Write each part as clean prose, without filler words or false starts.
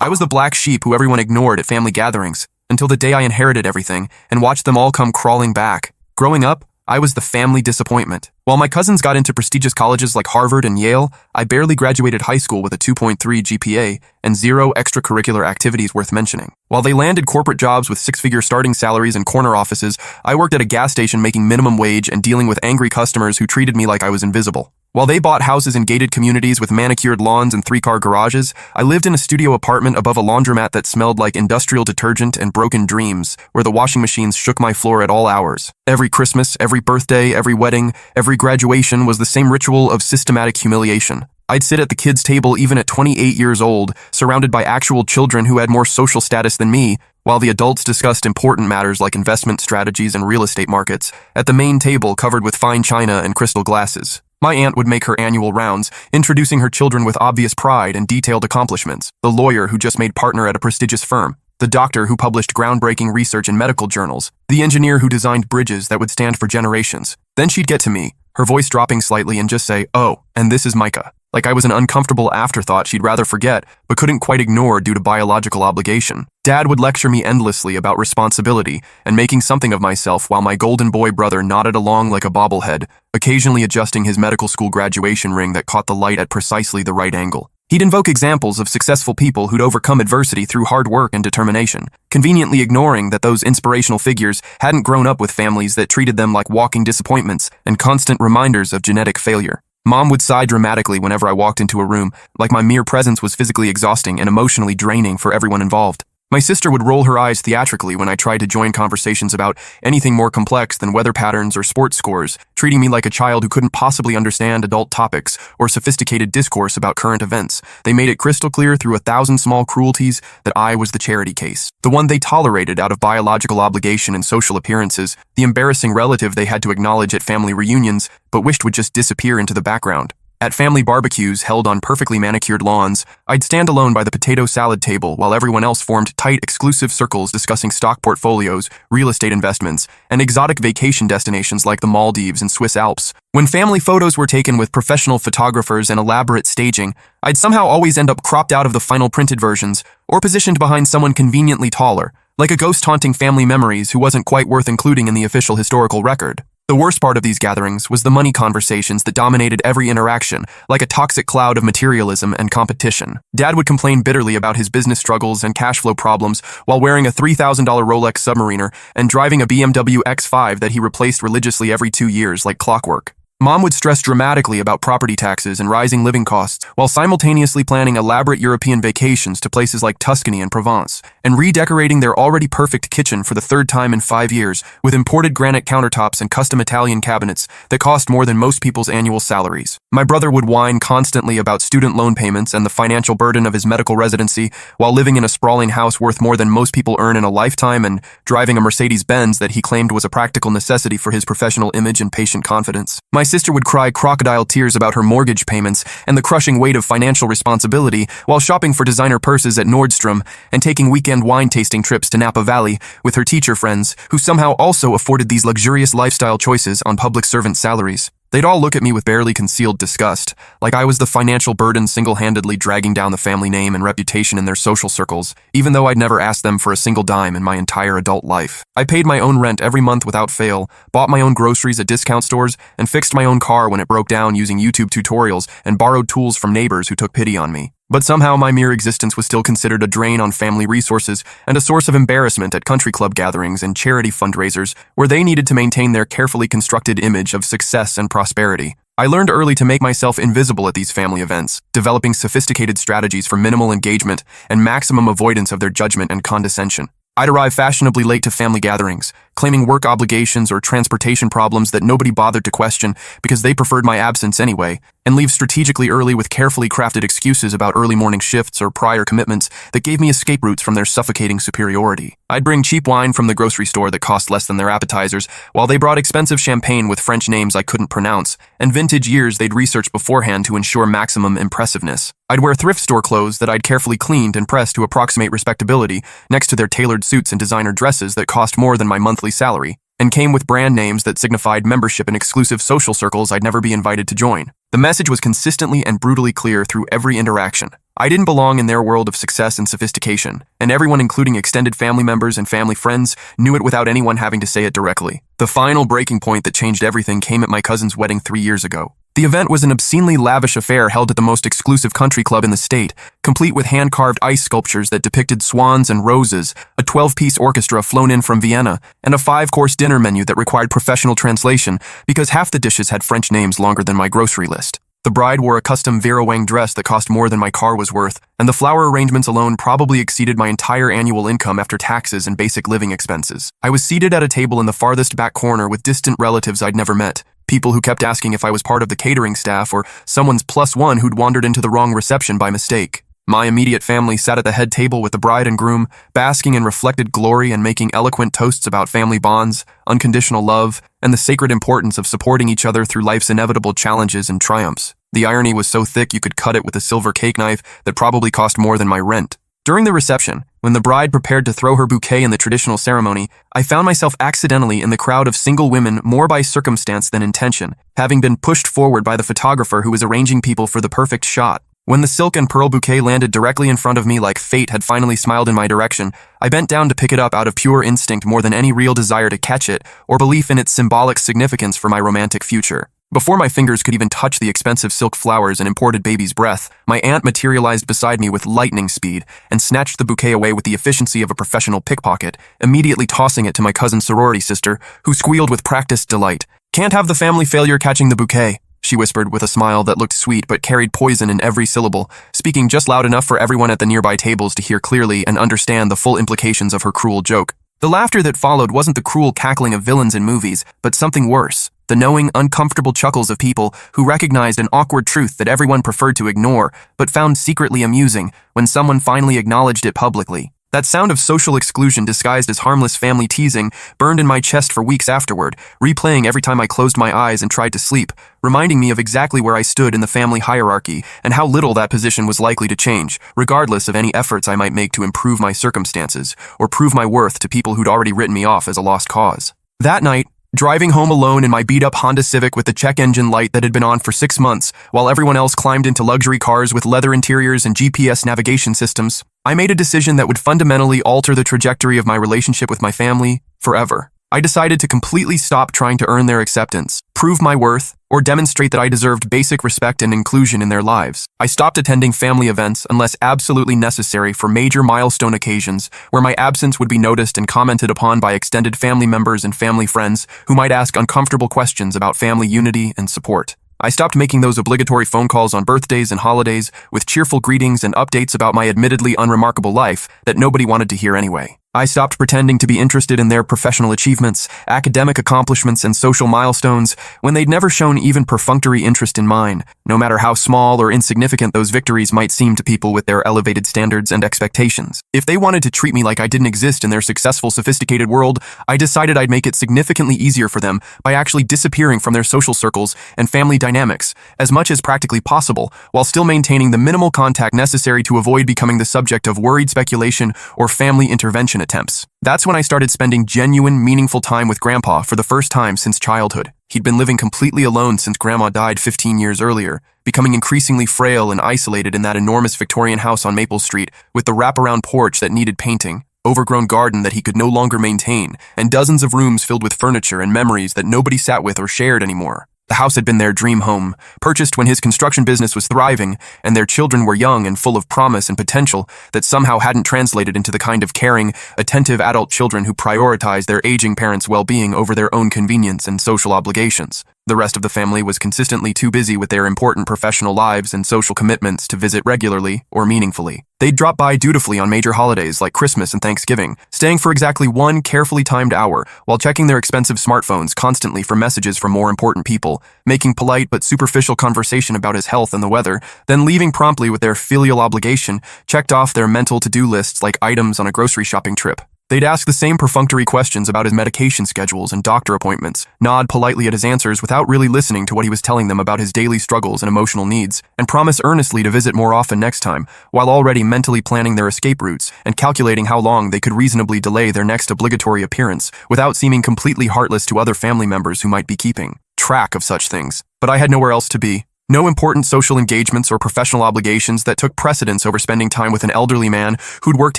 I was the black sheep who everyone ignored at family gatherings, until the day I inherited everything and watched them all come crawling back. Growing up, I was the family disappointment. While my cousins got into prestigious colleges like Harvard and Yale, I barely graduated high school with a 2.3 GPA and zero extracurricular activities worth mentioning. While they landed corporate jobs with six-figure starting salaries and corner offices, I worked at a gas station making minimum wage and dealing with angry customers who treated me like I was invisible. While they bought houses in gated communities with manicured lawns and three-car garages, I lived in a studio apartment above a laundromat that smelled like industrial detergent and broken dreams, where the washing machines shook my floor at all hours. Every Christmas, every birthday, every wedding, every graduation was the same ritual of systematic humiliation. I'd sit at the kids' table even at 28 years old, surrounded by actual children who had more social status than me, while the adults discussed important matters like investment strategies and real estate markets, at the main table covered with fine china and crystal glasses. My aunt would make her annual rounds, introducing her children with obvious pride and detailed accomplishments. The lawyer who just made partner at a prestigious firm, the doctor who published groundbreaking research in medical journals, the engineer who designed bridges that would stand for generations. Then she'd get to me, her voice dropping slightly, and just say, "Oh, and this is Micah." Like I was an uncomfortable afterthought she'd rather forget, but couldn't quite ignore due to biological obligation. Dad would lecture me endlessly about responsibility and making something of myself while my golden boy brother nodded along like a bobblehead, occasionally adjusting his medical school graduation ring that caught the light at precisely the right angle. He'd invoke examples of successful people who'd overcome adversity through hard work and determination, conveniently ignoring that those inspirational figures hadn't grown up with families that treated them like walking disappointments and constant reminders of genetic failure. Mom would sigh dramatically whenever I walked into a room, like my mere presence was physically exhausting and emotionally draining for everyone involved. My sister would roll her eyes theatrically when I tried to join conversations about anything more complex than weather patterns or sports scores, treating me like a child who couldn't possibly understand adult topics or sophisticated discourse about current events. They made it crystal clear through 1,000 small cruelties that I was the charity case, the one they tolerated out of biological obligation and social appearances, the embarrassing relative they had to acknowledge at family reunions but wished would just disappear into the background. At family barbecues held on perfectly manicured lawns, I'd stand alone by the potato salad table while everyone else formed tight, exclusive circles discussing stock portfolios, real estate investments, and exotic vacation destinations like the Maldives and Swiss Alps. When family photos were taken with professional photographers and elaborate staging, I'd somehow always end up cropped out of the final printed versions or positioned behind someone conveniently taller, like a ghost haunting family memories who wasn't quite worth including in the official historical record. The worst part of these gatherings was the money conversations that dominated every interaction, like a toxic cloud of materialism and competition. Dad would complain bitterly about his business struggles and cash flow problems while wearing a $3,000 Rolex Submariner and driving a BMW X5 that he replaced religiously every 2 years like clockwork. Mom would stress dramatically about property taxes and rising living costs, while simultaneously planning elaborate European vacations to places like Tuscany and Provence, and redecorating their already perfect kitchen for the third time in 5 years with imported granite countertops and custom Italian cabinets that cost more than most people's annual salaries. My brother would whine constantly about student loan payments and the financial burden of his medical residency while living in a sprawling house worth more than most people earn in a lifetime and driving a Mercedes-Benz that he claimed was a practical necessity for his professional image and patient confidence. My sister would cry crocodile tears about her mortgage payments and the crushing weight of financial responsibility while shopping for designer purses at Nordstrom and taking weekend wine tasting trips to Napa Valley with her teacher friends, who somehow also afforded these luxurious lifestyle choices on public servant salaries. They'd all look at me with barely concealed disgust, like I was the financial burden single-handedly dragging down the family name and reputation in their social circles, even though I'd never asked them for a single dime in my entire adult life. I paid my own rent every month without fail, bought my own groceries at discount stores, and fixed my own car when it broke down using YouTube tutorials and borrowed tools from neighbors who took pity on me. But somehow my mere existence was still considered a drain on family resources and a source of embarrassment at country club gatherings and charity fundraisers where they needed to maintain their carefully constructed image of success and prosperity. I learned early to make myself invisible at these family events, developing sophisticated strategies for minimal engagement and maximum avoidance of their judgment and condescension. I'd arrive fashionably late to family gatherings, claiming work obligations or transportation problems that nobody bothered to question because they preferred my absence anyway, and leave strategically early with carefully crafted excuses about early morning shifts or prior commitments that gave me escape routes from their suffocating superiority. I'd bring cheap wine from the grocery store that cost less than their appetizers, while they brought expensive champagne with French names I couldn't pronounce, and vintage years they'd researched beforehand to ensure maximum impressiveness. I'd wear thrift store clothes that I'd carefully cleaned and pressed to approximate respectability next to their tailored suits and designer dresses that cost more than my monthly salary, and came with brand names that signified membership in exclusive social circles I'd never be invited to join. The message was consistently and brutally clear through every interaction. I didn't belong in their world of success and sophistication, and everyone, including extended family members and family friends, knew it without anyone having to say it directly. The final breaking point that changed everything came at my cousin's wedding 3 years ago. The event was an obscenely lavish affair held at the most exclusive country club in the state, complete with hand-carved ice sculptures that depicted swans and roses, a 12-piece orchestra flown in from Vienna, and a 5-course dinner menu that required professional translation because half the dishes had French names longer than my grocery list. The bride wore a custom Vera Wang dress that cost more than my car was worth, and the flower arrangements alone probably exceeded my entire annual income after taxes and basic living expenses. I was seated at a table in the farthest back corner with distant relatives I'd never met, people who kept asking if I was part of the catering staff or someone's +1 who'd wandered into the wrong reception by mistake. My immediate family sat at the head table with the bride and groom, basking in reflected glory and making eloquent toasts about family bonds, unconditional love, and the sacred importance of supporting each other through life's inevitable challenges and triumphs. The irony was so thick you could cut it with a silver cake knife that probably cost more than my rent. During the reception, when the bride prepared to throw her bouquet in the traditional ceremony, I found myself accidentally in the crowd of single women more by circumstance than intention, having been pushed forward by the photographer who was arranging people for the perfect shot. When the silk and pearl bouquet landed directly in front of me like fate had finally smiled in my direction, I bent down to pick it up out of pure instinct more than any real desire to catch it or belief in its symbolic significance for my romantic future. Before my fingers could even touch the expensive silk flowers and imported baby's breath, my aunt materialized beside me with lightning speed and snatched the bouquet away with the efficiency of a professional pickpocket, immediately tossing it to my cousin's sorority sister, who squealed with practiced delight. "Can't have the family failure catching the bouquet," she whispered with a smile that looked sweet but carried poison in every syllable, speaking just loud enough for everyone at the nearby tables to hear clearly and understand the full implications of her cruel joke. The laughter that followed wasn't the cruel cackling of villains in movies, but something worse. The knowing, uncomfortable chuckles of people who recognized an awkward truth that everyone preferred to ignore, but found secretly amusing when someone finally acknowledged it publicly. That sound of social exclusion disguised as harmless family teasing burned in my chest for weeks afterward, replaying every time I closed my eyes and tried to sleep, reminding me of exactly where I stood in the family hierarchy and how little that position was likely to change, regardless of any efforts I might make to improve my circumstances or prove my worth to people who'd already written me off as a lost cause. That night, driving home alone in my beat-up Honda Civic with the check engine light that had been on for 6 months, while everyone else climbed into luxury cars with leather interiors and GPS navigation systems, I made a decision that would fundamentally alter the trajectory of my relationship with my family forever. I decided to completely stop trying to earn their acceptance, prove my worth, or demonstrate that I deserved basic respect and inclusion in their lives. I stopped attending family events unless absolutely necessary for major milestone occasions where my absence would be noticed and commented upon by extended family members and family friends who might ask uncomfortable questions about family unity and support. I stopped making those obligatory phone calls on birthdays and holidays with cheerful greetings and updates about my admittedly unremarkable life that nobody wanted to hear anyway. I stopped pretending to be interested in their professional achievements, academic accomplishments, and social milestones when they'd never shown even perfunctory interest in mine, no matter how small or insignificant those victories might seem to people with their elevated standards and expectations. If they wanted to treat me like I didn't exist in their successful, sophisticated world, I decided I'd make it significantly easier for them by actually disappearing from their social circles and family dynamics as much as practically possible, while still maintaining the minimal contact necessary to avoid becoming the subject of worried speculation or family intervention attempts. That's when I started spending genuine, meaningful time with Grandpa for the first time since childhood. He'd been living completely alone since Grandma died 15 years earlier, becoming increasingly frail and isolated in that enormous Victorian house on Maple Street with the wraparound porch that needed painting, overgrown garden that he could no longer maintain, and dozens of rooms filled with furniture and memories that nobody sat with or shared anymore. The house had been their dream home, purchased when his construction business was thriving, and their children were young and full of promise and potential that somehow hadn't translated into the kind of caring, attentive adult children who prioritized their aging parents' well-being over their own convenience and social obligations. The rest of the family was consistently too busy with their important professional lives and social commitments to visit regularly or meaningfully. They'd drop by dutifully on major holidays like Christmas and Thanksgiving, staying for exactly 1 carefully timed hour while checking their expensive smartphones constantly for messages from more important people, making polite but superficial conversation about his health and the weather, then leaving promptly with their filial obligation checked off their mental to-do lists like items on a grocery shopping trip. They'd ask the same perfunctory questions about his medication schedules and doctor appointments, nod politely at his answers without really listening to what he was telling them about his daily struggles and emotional needs, and promise earnestly to visit more often next time, while already mentally planning their escape routes and calculating how long they could reasonably delay their next obligatory appearance without seeming completely heartless to other family members who might be keeping track of such things. But I had nowhere else to be. No important social engagements or professional obligations that took precedence over spending time with an elderly man who'd worked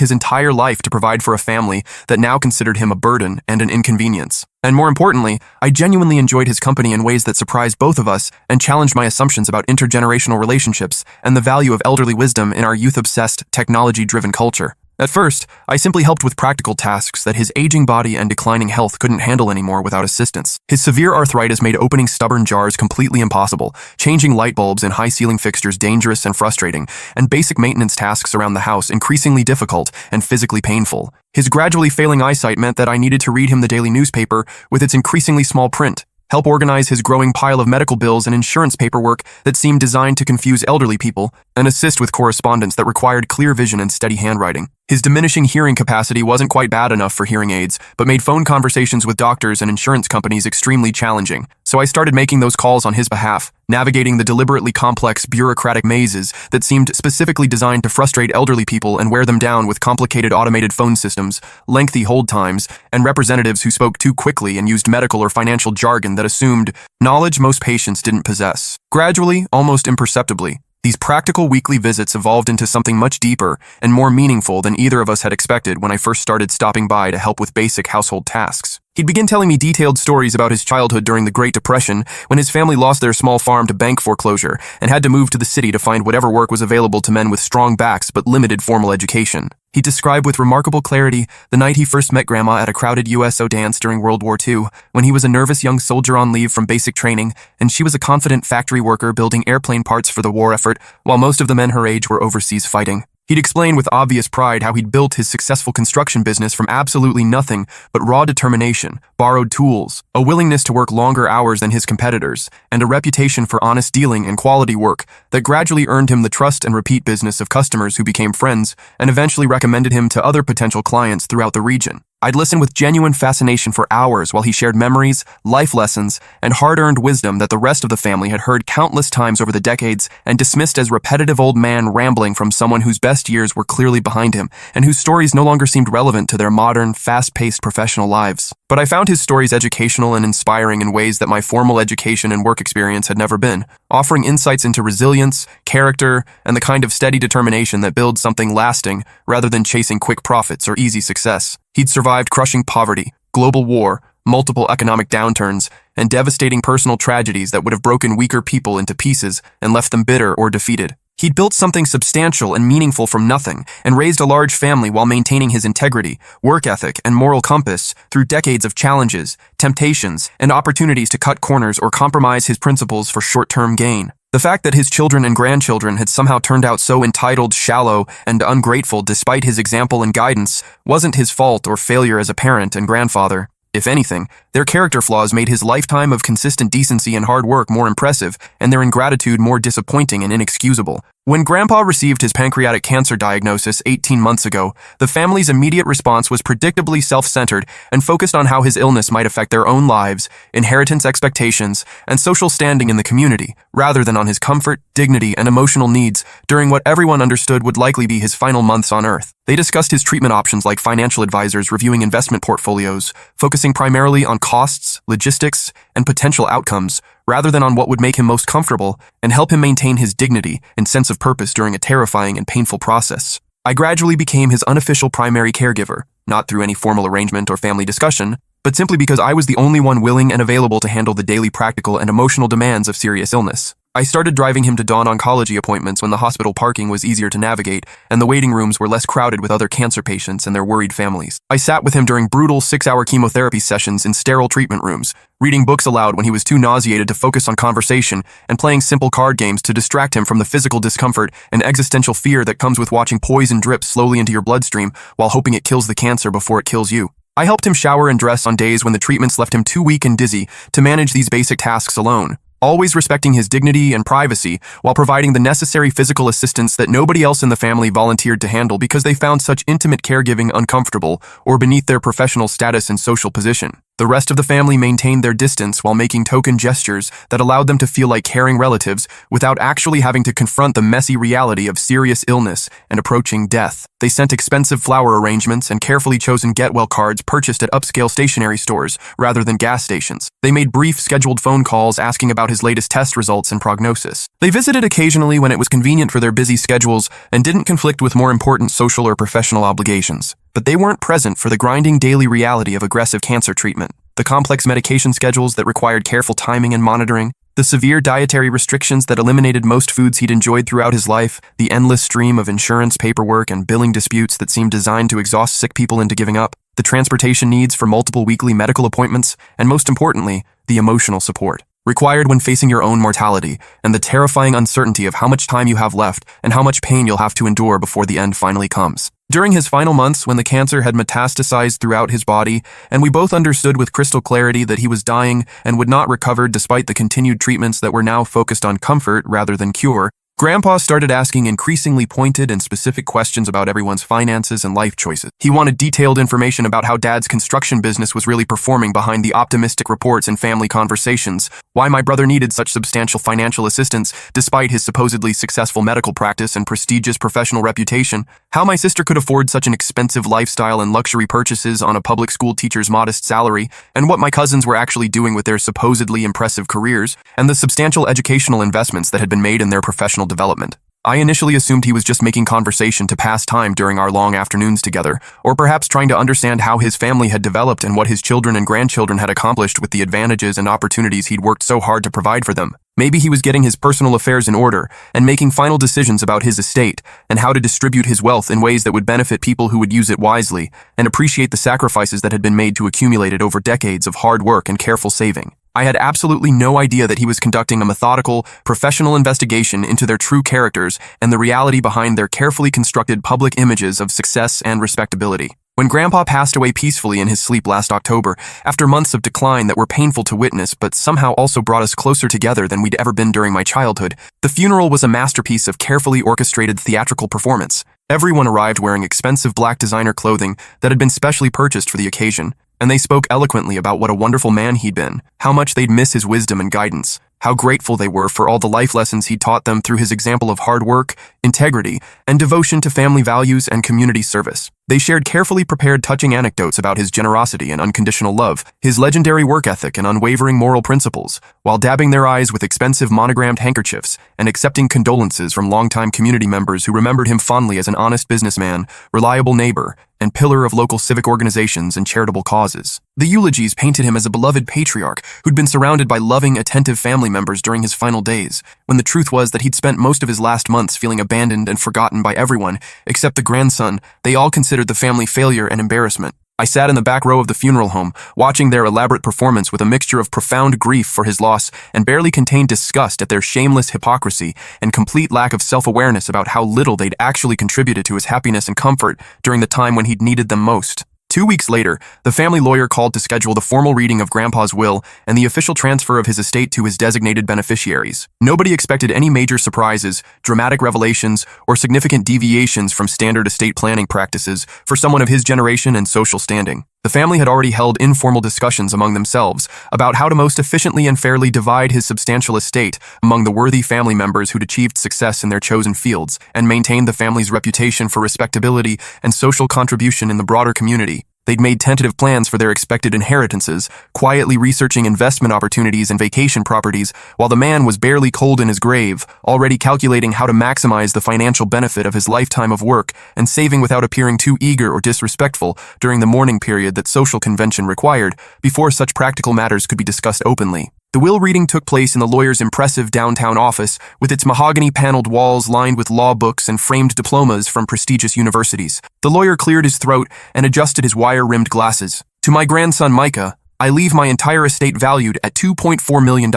his entire life to provide for a family that now considered him a burden and an inconvenience. And more importantly, I genuinely enjoyed his company in ways that surprised both of us and challenged my assumptions about intergenerational relationships and the value of elderly wisdom in our youth-obsessed, technology-driven culture. At first, I simply helped with practical tasks that his aging body and declining health couldn't handle anymore without assistance. His severe arthritis made opening stubborn jars completely impossible, changing light bulbs in high-ceiling fixtures dangerous and frustrating, and basic maintenance tasks around the house increasingly difficult and physically painful. His gradually failing eyesight meant that I needed to read him the daily newspaper with its increasingly small print, help organize his growing pile of medical bills and insurance paperwork that seemed designed to confuse elderly people, and assist with correspondence that required clear vision and steady handwriting. His diminishing hearing capacity wasn't quite bad enough for hearing aids, but made phone conversations with doctors and insurance companies extremely challenging. So I started making those calls on his behalf, navigating the deliberately complex bureaucratic mazes that seemed specifically designed to frustrate elderly people and wear them down with complicated automated phone systems, lengthy hold times, and representatives who spoke too quickly and used medical or financial jargon that assumed knowledge most patients didn't possess. Gradually, almost imperceptibly, these practical weekly visits evolved into something much deeper and more meaningful than either of us had expected when I first started stopping by to help with basic household tasks. He'd begin telling me detailed stories about his childhood during the Great Depression, when his family lost their small farm to bank foreclosure and had to move to the city to find whatever work was available to men with strong backs but limited formal education. He described with remarkable clarity the night he first met Grandma at a crowded USO dance during World War II, when he was a nervous young soldier on leave from basic training, and she was a confident factory worker building airplane parts for the war effort, while most of the men her age were overseas fighting. He'd explain with obvious pride how he'd built his successful construction business from absolutely nothing but raw determination, borrowed tools, a willingness to work longer hours than his competitors, and a reputation for honest dealing and quality work that gradually earned him the trust and repeat business of customers who became friends and eventually recommended him to other potential clients throughout the region. I'd listen with genuine fascination for hours while he shared memories, life lessons, and hard-earned wisdom that the rest of the family had heard countless times over the decades and dismissed as repetitive old man rambling from someone whose best years were clearly behind him and whose stories no longer seemed relevant to their modern, fast-paced professional lives. But I found his stories educational and inspiring in ways that my formal education and work experience had never been, offering insights into resilience, character, and the kind of steady determination that builds something lasting rather than chasing quick profits or easy success. He'd survived crushing poverty, global war, multiple economic downturns, and devastating personal tragedies that would have broken weaker people into pieces and left them bitter or defeated. He'd built something substantial and meaningful from nothing and raised a large family while maintaining his integrity, work ethic, and moral compass through decades of challenges, temptations, and opportunities to cut corners or compromise his principles for short-term gain. The fact that his children and grandchildren had somehow turned out so entitled, shallow, and ungrateful despite his example and guidance wasn't his fault or failure as a parent and grandfather. If anything, their character flaws made his lifetime of consistent decency and hard work more impressive, and their ingratitude more disappointing and inexcusable. When Grandpa received his pancreatic cancer diagnosis 18 months ago, the family's immediate response was predictably self-centered and focused on how his illness might affect their own lives, inheritance expectations, and social standing in the community, rather than on his comfort, dignity, and emotional needs during what everyone understood would likely be his final months on Earth. They discussed his treatment options like financial advisors reviewing investment portfolios, focusing primarily on costs, logistics, and potential outcomes, rather than on what would make him most comfortable and help him maintain his dignity and sense of purpose during a terrifying and painful process. I gradually became his unofficial primary caregiver, not through any formal arrangement or family discussion, but simply because I was the only one willing and available to handle the daily practical and emotional demands of serious illness. I started driving him to dawn oncology appointments when the hospital parking was easier to navigate and the waiting rooms were less crowded with other cancer patients and their worried families. I sat with him during brutal 6-hour chemotherapy sessions in sterile treatment rooms, reading books aloud when he was too nauseated to focus on conversation, and playing simple card games to distract him from the physical discomfort and existential fear that comes with watching poison drip slowly into your bloodstream while hoping it kills the cancer before it kills you. I helped him shower and dress on days when the treatments left him too weak and dizzy to manage these basic tasks alone, always respecting his dignity and privacy while providing the necessary physical assistance that nobody else in the family volunteered to handle because they found such intimate caregiving uncomfortable or beneath their professional status and social position. The rest of the family maintained their distance while making token gestures that allowed them to feel like caring relatives without actually having to confront the messy reality of serious illness and approaching death. They sent expensive flower arrangements and carefully chosen get-well cards purchased at upscale stationery stores rather than gas stations. They made brief scheduled phone calls asking about his latest test results and prognosis. They visited occasionally when it was convenient for their busy schedules and didn't conflict with more important social or professional obligations. But they weren't present for the grinding daily reality of aggressive cancer treatment, the complex medication schedules that required careful timing and monitoring, the severe dietary restrictions that eliminated most foods he'd enjoyed throughout his life, the endless stream of insurance paperwork and billing disputes that seemed designed to exhaust sick people into giving up, the transportation needs for multiple weekly medical appointments, and most importantly, the emotional support required when facing your own mortality and the terrifying uncertainty of how much time you have left and how much pain you'll have to endure before the end finally comes. During his final months, when the cancer had metastasized throughout his body, and we both understood with crystal clarity that he was dying and would not recover despite the continued treatments that were now focused on comfort rather than cure, Grandpa started asking increasingly pointed and specific questions about everyone's finances and life choices. He wanted detailed information about how Dad's construction business was really performing behind the optimistic reports and family conversations, why my brother needed such substantial financial assistance despite his supposedly successful medical practice and prestigious professional reputation, how my sister could afford such an expensive lifestyle and luxury purchases on a public school teacher's modest salary, and what my cousins were actually doing with their supposedly impressive careers, and the substantial educational investments that had been made in their professional development. I initially assumed he was just making conversation to pass time during our long afternoons together, or perhaps trying to understand how his family had developed and what his children and grandchildren had accomplished with the advantages and opportunities he'd worked so hard to provide for them. Maybe he was getting his personal affairs in order and making final decisions about his estate and how to distribute his wealth in ways that would benefit people who would use it wisely and appreciate the sacrifices that had been made to accumulate it over decades of hard work and careful saving. I had absolutely no idea that he was conducting a methodical, professional investigation into their true characters and the reality behind their carefully constructed public images of success and respectability. When Grandpa passed away peacefully in his sleep last October, after months of decline that were painful to witness but somehow also brought us closer together than we'd ever been during my childhood, the funeral was a masterpiece of carefully orchestrated theatrical performance. Everyone arrived wearing expensive black designer clothing that had been specially purchased for the occasion, and they spoke eloquently about what a wonderful man he'd been, how much they'd miss his wisdom and guidance, how grateful they were for all the life lessons he'd taught them through his example of hard work, integrity, and devotion to family values and community service. They shared carefully prepared touching anecdotes about his generosity and unconditional love, his legendary work ethic and unwavering moral principles, while dabbing their eyes with expensive monogrammed handkerchiefs and accepting condolences from longtime community members who remembered him fondly as an honest businessman, reliable neighbor, and pillar of local civic organizations and charitable causes. The eulogies painted him as a beloved patriarch who'd been surrounded by loving, attentive family members during his final days, when the truth was that he'd spent most of his last months feeling abandoned and forgotten by everyone, except the grandson they all considered the family failure and embarrassment. I sat in the back row of the funeral home, watching their elaborate performance with a mixture of profound grief for his loss and barely contained disgust at their shameless hypocrisy and complete lack of self-awareness about how little they'd actually contributed to his happiness and comfort during the time when he'd needed them most. 2 weeks later, the family lawyer called to schedule the formal reading of Grandpa's will and the official transfer of his estate to his designated beneficiaries. Nobody expected any major surprises, dramatic revelations, or significant deviations from standard estate planning practices for someone of his generation and social standing. The family had already held informal discussions among themselves about how to most efficiently and fairly divide his substantial estate among the worthy family members who'd achieved success in their chosen fields and maintained the family's reputation for respectability and social contribution in the broader community. They'd made tentative plans for their expected inheritances, quietly researching investment opportunities and vacation properties, while the man was barely cold in his grave, already calculating how to maximize the financial benefit of his lifetime of work and saving without appearing too eager or disrespectful during the mourning period that social convention required before such practical matters could be discussed openly. The will reading took place in the lawyer's impressive downtown office, with its mahogany-paneled walls lined with law books and framed diplomas from prestigious universities. The lawyer cleared his throat and adjusted his wire-rimmed glasses. To my grandson Micah, I leave my entire estate valued at $2.4 million,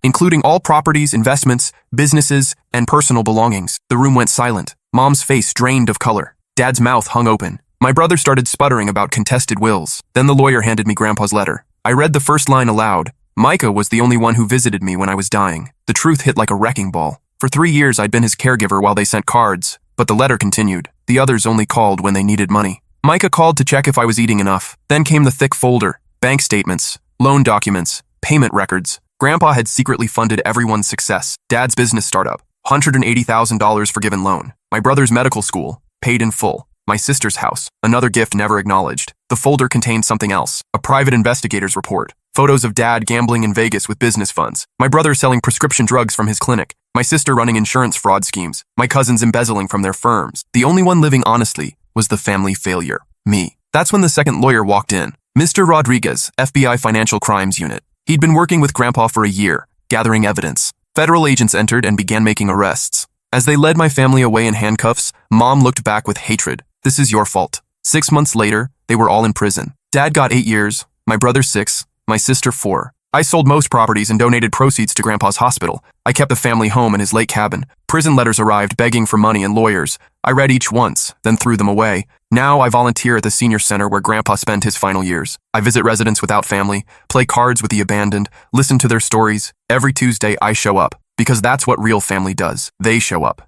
including all properties, investments, businesses, and personal belongings. The room went silent. Mom's face drained of color. Dad's mouth hung open. My brother started sputtering about contested wills. Then the lawyer handed me Grandpa's letter. I read the first line aloud. Micah was the only one who visited me when I was dying. The truth hit like a wrecking ball. For 3 years, I'd been his caregiver while they sent cards, but the letter continued. The others only called when they needed money. Micah called to check if I was eating enough. Then came the thick folder. Bank statements, loan documents, payment records. Grandpa had secretly funded everyone's success. Dad's business startup, $180,000 forgiven loan. My brother's medical school, paid in full. My sister's house, another gift never acknowledged. The folder contained something else, a private investigator's report. Photos of Dad gambling in Vegas with business funds. My brother selling prescription drugs from his clinic. My sister running insurance fraud schemes. My cousins embezzling from their firms. The only one living honestly was the family failure, me. That's when the second lawyer walked in. Mr. Rodriguez, FBI Financial Crimes Unit. He'd been working with Grandpa for a year, gathering evidence. Federal agents entered and began making arrests. As they led my family away in handcuffs, Mom looked back with hatred. This is your fault. 6 months later, they were all in prison. Dad got 8 years, my brother 6, my sister 4. I sold most properties and donated proceeds to Grandpa's hospital. I kept the family home in his lake cabin. Prison letters arrived begging for money and lawyers. I read each once, then threw them away. Now I volunteer at the senior center where Grandpa spent his final years. I visit residents without family, play cards with the abandoned, listen to their stories. Every Tuesday I show up, because that's what real family does. They show up.